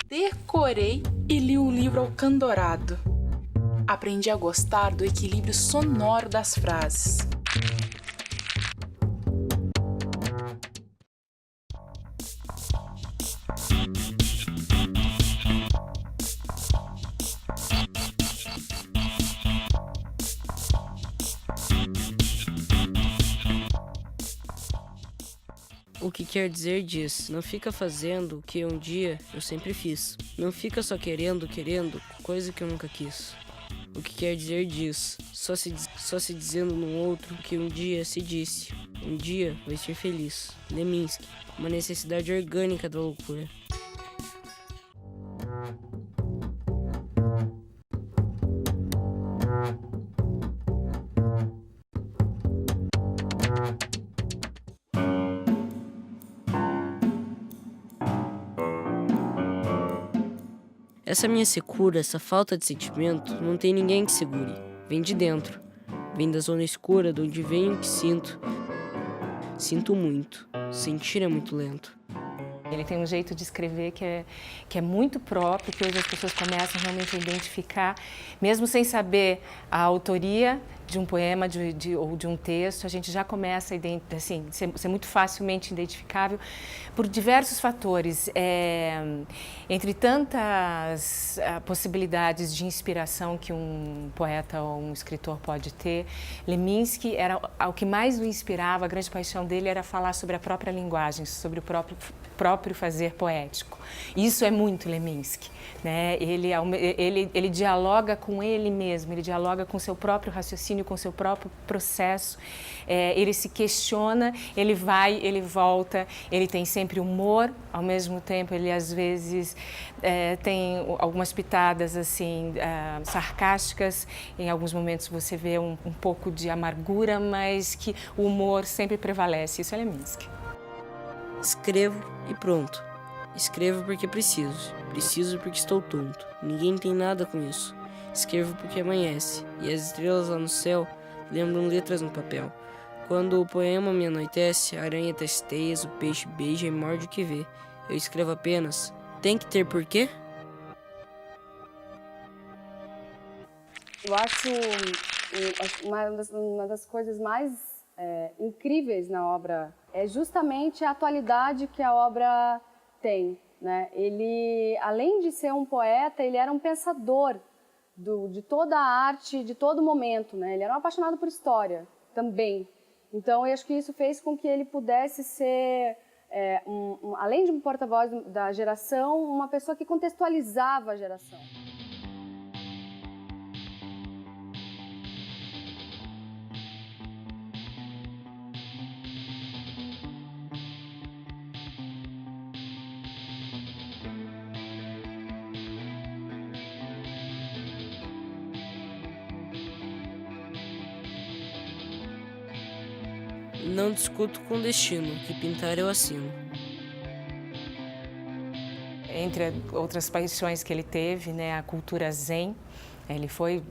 Decorei e li o livro ao candorado. Aprendi a gostar do equilíbrio sonoro das frases. O que quer dizer diz, não fica fazendo o que um dia eu sempre fiz. Não fica só querendo, coisa que eu nunca quis. O que quer dizer diz, só se dizendo no outro o que um dia se disse. Um dia vai ser feliz. Leminski, uma necessidade orgânica da loucura. Essa minha secura, essa falta de sentimento, não tem ninguém que segure. Vem de dentro. Vem da zona escura, de onde vem o que sinto. Sinto muito. Sentir é muito lento. Ele tem um jeito de escrever que é muito próprio, que hoje as pessoas começam realmente a identificar, mesmo sem saber a autoria de um poema ou de um texto, a gente já começa a assim, ser muito facilmente identificável por diversos fatores. Entre tantas possibilidades de inspiração que um poeta ou um escritor pode ter, Leminski o que mais o inspirava, a grande paixão dele era falar sobre a própria linguagem, sobre o próprio fazer poético. Isso é muito Leminski, né? Ele dialoga com ele mesmo, ele dialoga com seu próprio raciocínio, com seu próprio processo, ele se questiona, ele vai, ele volta, ele tem sempre humor, ao mesmo tempo ele às vezes tem algumas pitadas assim sarcásticas, em alguns momentos você vê um pouco de amargura, mas que o humor sempre prevalece, isso é Leminski. Escrevo e pronto. Escrevo porque preciso. Preciso porque estou tonto. Ninguém tem nada com isso. Escrevo porque amanhece. E as estrelas lá no céu lembram letras no papel. Quando o poema me anoitece, a aranha testeias, o peixe beija e morde o que vê. Eu escrevo apenas. Tem que ter porquê? Eu acho uma das coisas mais incríveis na obra é justamente a atualidade que a obra tem, né? Ele, além de ser um poeta, ele era um pensador de toda a arte, de todo momento, né? Ele era um apaixonado por história também. Então, eu acho que isso fez com que ele pudesse ser, além de um porta-voz da geração, uma pessoa que contextualizava a geração. Não discuto com o destino, que pintar eu assino. Entre outras paixões que ele teve, né, a cultura zen, ele foi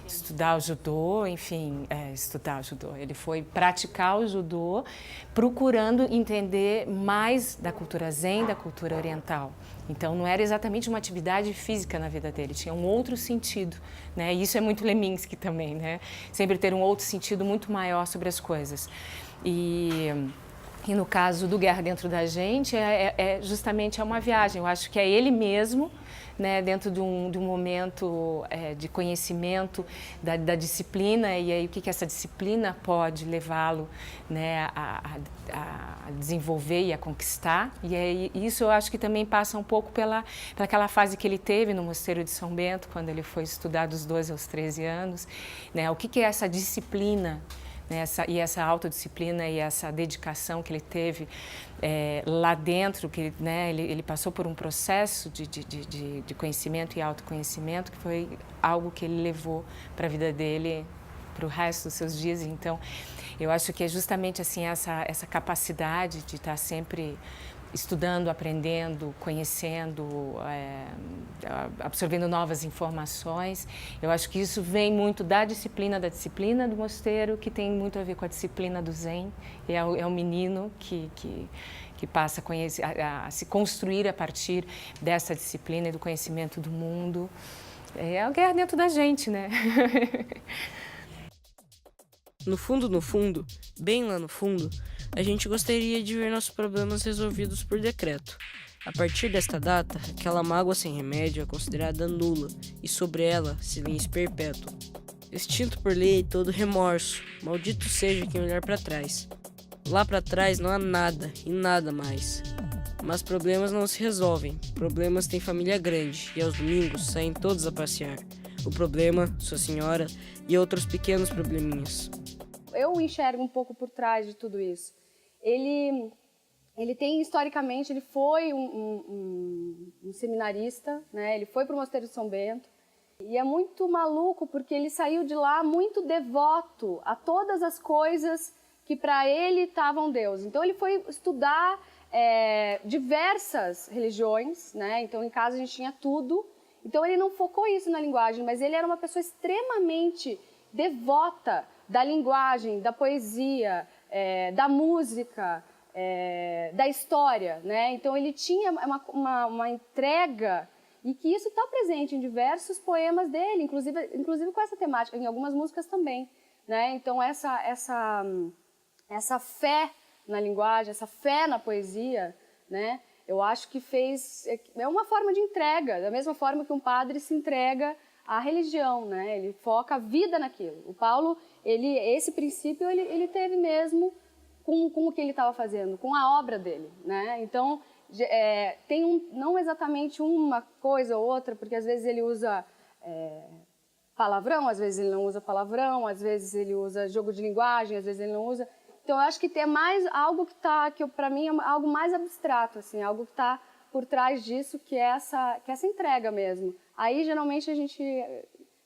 estudar o judô, enfim, estudar o judô. Ele foi praticar o judô, procurando entender mais da cultura zen, da cultura oriental. Então, não era exatamente uma atividade física na vida dele, tinha um outro sentido, né? E isso é muito Leminski também, né? Sempre ter um outro sentido muito maior sobre as coisas. E no caso do Guerra Dentro da Gente, justamente uma viagem. Eu acho que é ele mesmo, né, dentro de um momento de conhecimento da disciplina, e aí o que essa disciplina pode levá-lo, né, a desenvolver e a conquistar. E aí, isso eu acho que também passa um pouco pelaquela fase que ele teve no Mosteiro de São Bento, quando ele foi estudar dos 12 aos 13 anos, né, o que é essa disciplina, né, essa autodisciplina e essa dedicação que ele teve lá dentro, que, né, ele passou por um processo de conhecimento e autoconhecimento, que foi algo que ele levou para a vida dele, para o resto dos seus dias. Então, eu acho que é justamente assim, essa capacidade de estar sempre estudando, aprendendo, conhecendo, absorvendo novas informações. Eu acho que isso vem muito da disciplina do mosteiro, que tem muito a ver com a disciplina do Zen. É o menino que que passa a, conhecer, a se construir a partir dessa disciplina e do conhecimento do mundo. É a guerra dentro da gente, né? No fundo, bem lá no fundo, a gente gostaria de ver nossos problemas resolvidos por decreto. A partir desta data, aquela mágoa sem remédio é considerada nula e sobre ela, silêncio perpétuo. Extinto por lei todo remorso, maldito seja quem olhar para trás. Lá para trás não há nada e nada mais. Mas problemas não se resolvem, problemas têm família grande e aos domingos saem todos a passear. O problema, sua senhora e outros pequenos probleminhas. Eu enxergo um pouco por trás de tudo isso. Ele tem, historicamente, ele foi um seminarista, né? Ele foi para o Mosteiro de São Bento. E é muito maluco porque ele saiu de lá muito devoto a todas as coisas que para ele estavam Deus. Então ele foi estudar diversas religiões, né? Então em casa a gente tinha tudo. Então ele não focou isso na linguagem, mas ele era uma pessoa extremamente devota da linguagem, da poesia, da música, da história, né? Então ele tinha uma entrega e que isso está presente em diversos poemas dele, inclusive com essa temática, em algumas músicas também, né? Então essa fé na linguagem, essa fé na poesia, né? Eu acho que é uma forma de entrega, da mesma forma que um padre se entrega à religião, né? Ele foca a vida naquilo. O Paulo, esse princípio ele teve mesmo com o que ele estava fazendo, com a obra dele, né? Então tem não exatamente uma coisa ou outra, porque às vezes ele usa palavrão, às vezes ele não usa palavrão, às vezes ele usa jogo de linguagem, às vezes ele não usa. Então eu acho que tem mais algo que para mim é algo mais abstrato, assim, algo que está por trás disso, que é essa entrega mesmo. Aí geralmente a gente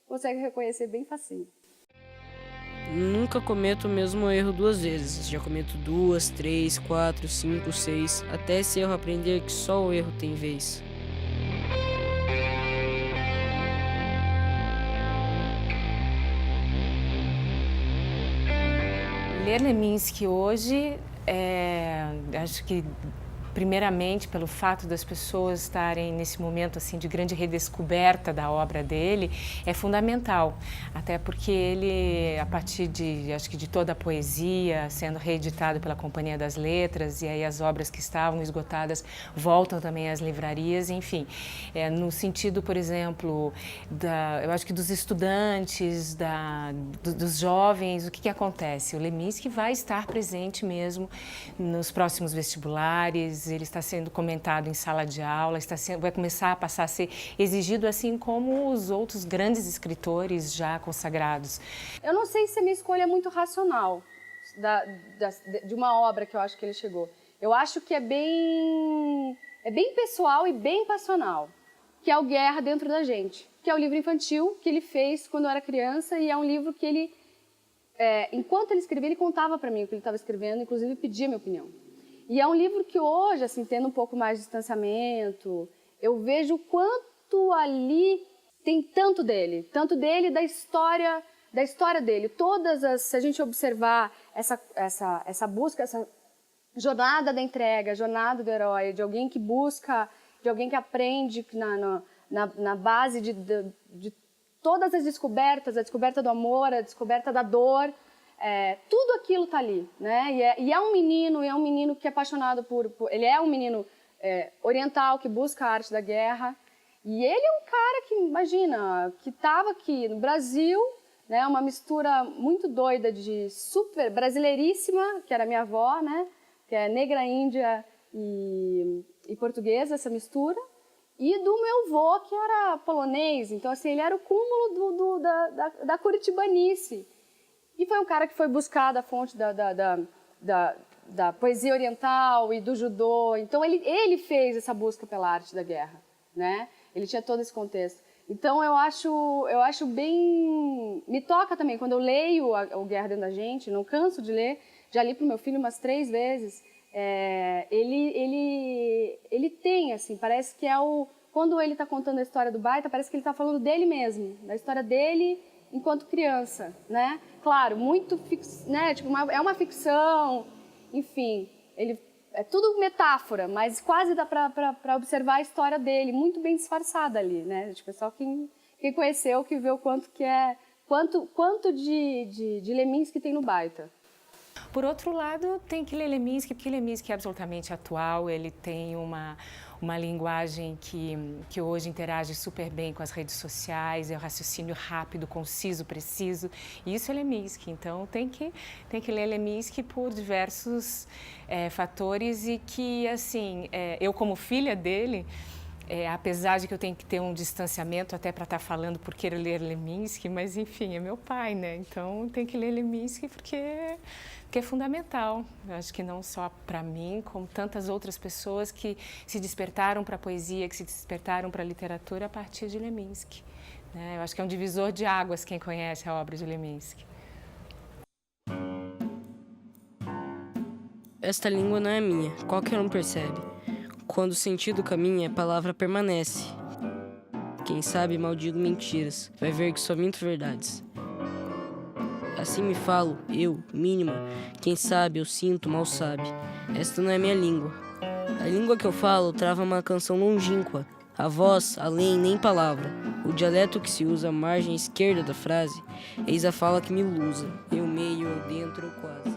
consegue reconhecer bem facinho. Nunca cometo o mesmo erro 2 vezes. Já cometo 2, 3, 4, 5, 6, até esse erro aprender que só o erro tem vez. Ler Leminski hoje, acho que primeiramente pelo fato das pessoas estarem nesse momento assim de grande redescoberta da obra dele, é fundamental, até porque ele, a partir acho que de toda a poesia sendo reeditado pela Companhia das Letras, e aí as obras que estavam esgotadas voltam também às livrarias, enfim, no sentido, por exemplo, eu acho que dos estudantes, dos jovens, o que acontece? O Leminski vai estar presente mesmo nos próximos vestibulares. Ele está sendo comentado em sala de aula, vai começar a passar a ser exigido, assim como os outros grandes escritores já consagrados. Eu não sei se a minha escolha é muito racional de uma obra que eu acho que ele chegou. Eu acho que é bem pessoal e bem passional, que é o Guerra Dentro da Gente, que é o livro infantil que ele fez quando eu era criança, e é um livro que ele, enquanto ele escrevia, ele contava para mim o que ele estava escrevendo, inclusive pedia minha opinião. E é um livro que hoje, assim, tendo um pouco mais de distanciamento, eu vejo o quanto ali tem tanto dele e da história dele. Se a gente observar essa busca, essa jornada da entrega, jornada do herói, de alguém que busca, de alguém que aprende na base de todas as descobertas, a descoberta do amor, a descoberta da dor. Tudo aquilo está ali, né? E é um menino que é apaixonado ele é um menino oriental que busca a arte da guerra, e ele é um cara que, imagina, que estava aqui no Brasil, né? Uma mistura muito doida de super brasileiríssima, que era minha avó, né? Que é negra, índia e portuguesa, essa mistura, e do meu avô, que era polonês. Então, assim, ele era o cúmulo da curitibanice. E foi um cara que foi buscar da fonte da poesia oriental e do judô. Então, ele fez essa busca pela arte da guerra, né? Ele tinha todo esse contexto. Então, eu acho bem... Me toca também, quando eu leio o Guerra Dentro da Gente, não canso de ler, já li para o meu filho umas 3 vezes, ele tem, assim, parece que quando ele está contando a história do Baita, parece que ele está falando dele mesmo, da história dele enquanto criança, né? Claro, muito né? Tipo, é uma ficção, enfim, É tudo metáfora, mas quase dá para observar a história dele, muito bem disfarçada ali, né? Tipo, só quem conheceu, que vê o quanto que é, quanto de Leminski tem no Baita. Por outro lado, tem que ler Leminski, porque Leminski é absolutamente atual, ele tem uma linguagem que hoje interage super bem com as redes sociais, é um raciocínio rápido, conciso, preciso, e isso é Leminski. Então, tem que ler Leminski por diversos fatores e que, assim, eu como filha dele, apesar de que eu tenho que ter um distanciamento até para estar falando por querer ler Leminski, mas, enfim, é meu pai, né? Então, tem que ler Leminski porque é fundamental. Eu acho que não só para mim, como tantas outras pessoas que se despertaram para a poesia, que se despertaram para a literatura a partir de Leminski, né? Eu acho que é um divisor de águas quem conhece a obra de Leminski. Esta língua não é minha, qualquer um percebe. Quando o sentido caminha, a palavra permanece. Quem sabe maldigo mentiras, vai ver que só minto verdades. Assim me falo, eu, mínima, quem sabe, eu sinto, mal sabe. Esta não é minha língua. A língua que eu falo trava uma canção longínqua. A voz, além, nem palavra. O dialeto que se usa à margem esquerda da frase, eis a fala que me lusa. Eu meio, eu dentro, eu quase.